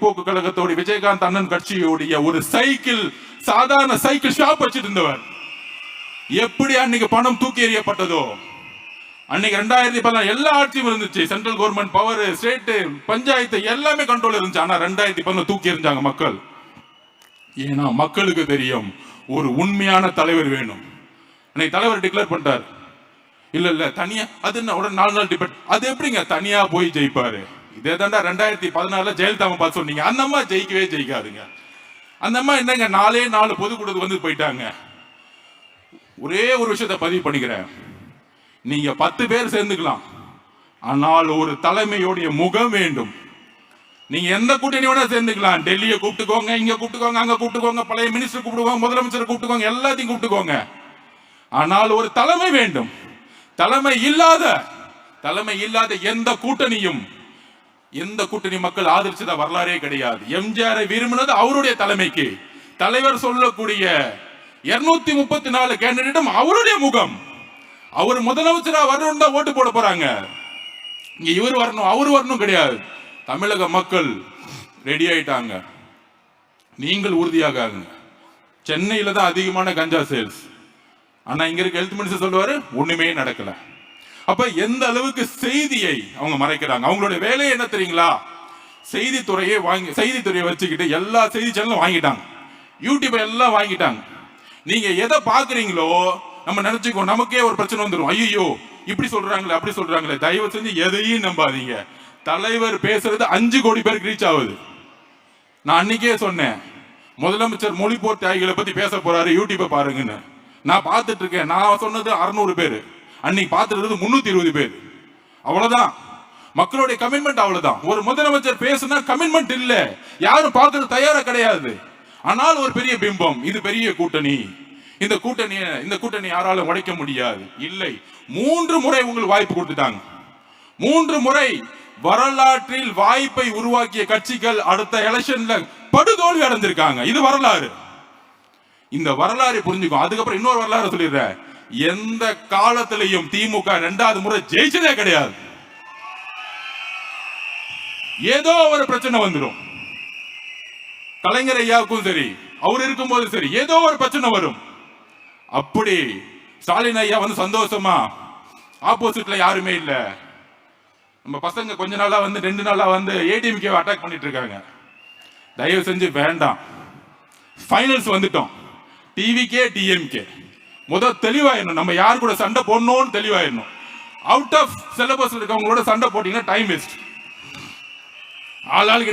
போக்கு கழகத்தோட விஜயகாந்த் அண்ணன் கட்சியோடைய ஒரு சைக்கிள், சாதாரண சைக்கிள் ஷாப் வச்சிட்டு இருந்தவர். எப்படி அன்னைக்கு பணம் தூக்கி எறியப்பட்டதோ, அன்னைக்கு 2014 எல்லா ஆட்சியும் இருந்துச்சு. Central government power, state, panchayat எல்லாமே கண்ட்ரோல் இருந்துச்சு. ஆனா 2014 தூக்கி எறிஞ்சாங்க மக்கள். ஏன்னா மக்களுக்கு தெரியும் ஒரு உண்மையான தலைவர் வேணும். அன்னைக்கு தலைவர் டிக்ளேர் பண்ணிட்டார், இல்ல தனியா அது என்ன உடனே 4 நாள் டிபேட். அது எப்படிங்க தனியா போய் ஜெயிப்பாரு? இதே தாண்டா 2014 ஜெயலலிதா பார்த்து சொன்னீங்க. அந்த அம்மா ஜெயிக்கவே ஜெயிக்காதுங்க. அந்த அம்மா என்னங்க 4 பொதுக்கூட்டத்துக்கு வந்து போயிட்டாங்க. ஒரே ஒரு விஷயத்தை பதிவு பண்ணிக்கிறேன், நீங்க 10 பேர் சேர்ந்துக்கலாம், ஆனால் ஒரு தலைமையோடைய முகம் வேண்டும். நீங்க எந்த கூட்டணி வேணா சேர்ந்துக்கலாம், டெல்லியை கூப்பிட்டுக்கோங்க, இங்க கூப்பிட்டுக்கோங்க, அங்க கூப்பிட்டுக்கோங்க, பழைய மினிஸ்டர் கூப்பிட்டுக்கோங்க, முதலமைச்சர் கூப்பிட்டுக்கோங்க, எல்லாத்தையும் கூப்பிட்டுக்கோங்க. ஆனால் ஒரு தலைமை வேண்டும். தலைமை இல்லாத எந்த கூட்டணி மக்கள் ஆதரிச்சத வரலாறே கிடையாது. எம்ஜிஆரை விரும்பினது அவருடைய தலைமைக்கு. தலைவர் சொல்லக்கூடிய 234 கேண்டிடேட்டும் அவருடைய முகம். அவர் முதலமைச்சரா வரணும் தான் ஓட்டு போட போறாங்க. இங்க இவர் வரணும் அவர் வரணும் கிடையாது. தமிழக மக்கள் ரெடி ஆயிட்டாங்க. நீங்கள் உறுதியாக ஆகுங்க. சென்னையில தான் அதிகமான கஞ்சா சேல்ஸ். ஆனா இங்க இருக்க ஹெல்த் மினிஸ்டர் சொல்லுவாரு ஒண்ணுமே நடக்கல. அப்ப எந்த அளவுக்கு செய்தியை அவங்க மறைக்கிறாங்க. அவங்களுடைய வேலையை என்ன தெரியுங்களா? செய்தித்துறையை வச்சுக்கிட்டு எல்லா செய்தி சேனலும் வாங்கிட்டாங்க, யூடியூப் எல்லாம் வாங்கிட்டாங்க. நீங்க எதை பாக்குறீங்களோ நம்ம நினைச்சுக்கோ, நமக்கே ஒரு பிரச்சனை வந்துடும். ஐயோ இப்படி சொல்றாங்களே அப்படி சொல்றாங்களே. தயவு செஞ்சு எதையும் நம்பாதீங்க. தலைவர் பேசுறது 5 கோடி பேருக்கு ரீச் ஆகுது. நான் அன்னைக்கே சொன்னேன், முதலமைச்சர் மொழிபோர் தியாகிகளை பத்தி பேச போறாரு, யூடியூப்பை பாருங்கன்னு. நான் பார்த்துட்டு இருக்கேன். நான் சொன்னது 600 பேர், அன்னைக்கு பார்த்துட்டு 320 பேர். அவ்வளவுதான் மக்களுடைய கமிட்மெண்ட். அவ்வளவுதான். ஒரு முதலமைச்சர் பேசுனா கமிட்மெண்ட் இல்ல, யாரும் பார்க்கறது தயாரா கிடையாது. ஆனால் ஒரு பெரிய பிம்பம், இது பெரிய கூட்டணி, இந்த கூட்டணி யாராலும் உடைக்க முடியாது. இல்லை, 3 முறை உங்களுக்கு வாய்ப்பு கொடுத்துட்டாங்க. 3 முறை வரலாற்றில் வாய்ப்பை உருவாக்கிய கட்சிகள் அடுத்த எலெக்ஷன்ல படுதோல்வி அடைஞ்சிருக்காங்க. இது வரலாறு. இந்த வரலாறு புரிஞ்சுக்கும். அதுக்கப்புறம் இன்னொரு வரலாறு சொல்லிடுறேன், எந்த காலத்திலையும் திமுக 2வது முறை ஜெயிச்சதே கிடையாது. ஏதோ ஒரு பிரச்சனை வந்துடும். கலைஞர் ஐயாவுக்கும் சரி, அவர் இருக்கும்போது சரி, ஏதோ ஒரு பிரச்சனை வரும். அப்படி ஸ்டாலின் ஐயா வந்து சந்தோஷமா, ஆப்போசிட்ல யாருமே இல்ல, நம்ம பசங்க கொஞ்ச நாளா வந்து 2 நாளா வந்து ஏடிஎம்கே அட்டாக் பண்ணிட்டு இருக்காங்க. தயவு செஞ்சு வேண்டாம். ஃபைனல்ஸ் வந்துட்டோம். டிவிகே டிஎம்கே முதல் தெளிவாயிடணும். நம்ம யார் கூட சண்டை போடணும்னு தெளிவாயிடணும். அவுட் ஆஃப் சிலபஸ் இருக்கவங்களோட சண்டை போட்டீங்கன்னா டைம் வேஸ்ட். ஆளாளுக்கு